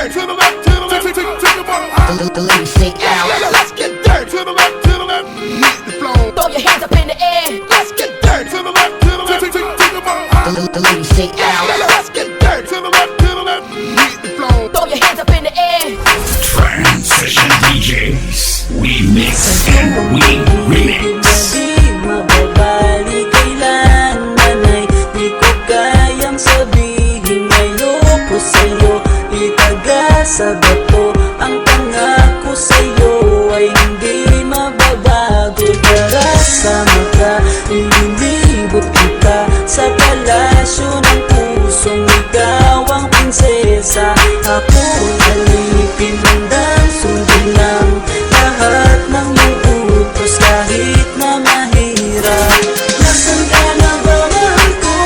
dirty. To the left, to the left, to the bottom. The ladies say out. Let's get dirty. To the left, to the left. Hit the floor. Throw your hands up in the air. Let's get dirty. To the left, to the left, to the bottom. The ladies say out. Let's get dirty. To the left, to the left. Hit the floor. Throw your hands up in the air. Transition DJs, we mix and we remix. Di mababalik kailanman ay di ko kayang sabihin ayoko sa'yo, itaga sa bato. Ang pangako sa'yo ay hindi mababago. Tara sama ka, ililibot kita sa palasyo ng pusong ikaw ang prinsesa. Ako alipin hanggang sundin lang lahat ng iyong utos kahit na mahirap. Nasaan ka na ba, mahal ko?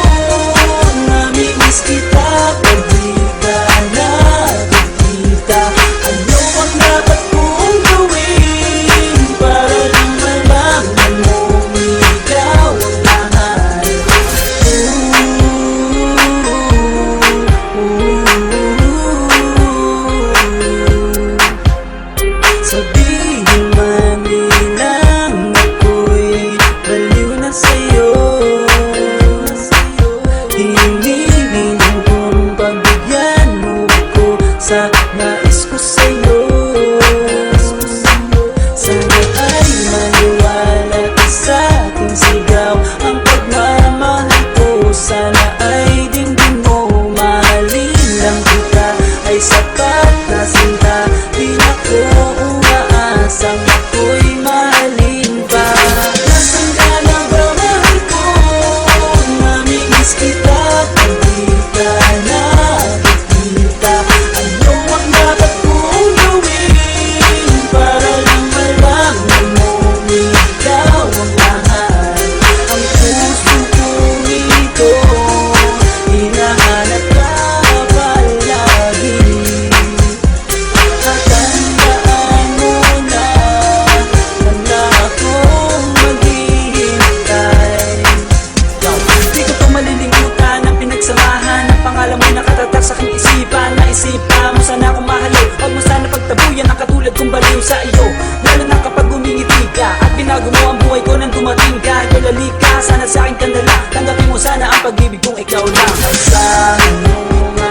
Namimiss kita pag di ka nakikita. Ano ang dapat kong gawin para lang malaman mo ikaw ang mahal? Sabihin man nilang ako'y baliw na sa'yo, hinihiling kong pagbigyan mo ko sa nais ko sa'yo. Sana ay maniwala ka sa aking sigaw, ang pagmamahal ko. Sana ay dinggin mo, mahalin lang kita ay sapat na sinta. Di na ko umaasang ako'y mahalin pa. Nasaan ka na ba, mahal ko? Namimiss kita pag di ka nakikita. Ano ang dapat kong gawin para lang malaman mo ikaw ang mahal? Ang puso kong ito hinahanap ka palagi. Tatandaan mo na wala akong maghihintay. Di ko to malilimutan ang pinagsamahan. Ang pangalan mo'y nakatatak sa aking isipan. Naisipan mo sana akong mahalin, huwag mo sana pagtabuyan ang katulad kong baliw sa iyo. Lalo na kapag umingiti ka at binago mo ang buhay ko nang dumating ka. Yolali ka, sana sa akin ka na lang. Tanggapin mo sana ang pag-ibig kong ikaw lang. Asahan mo nga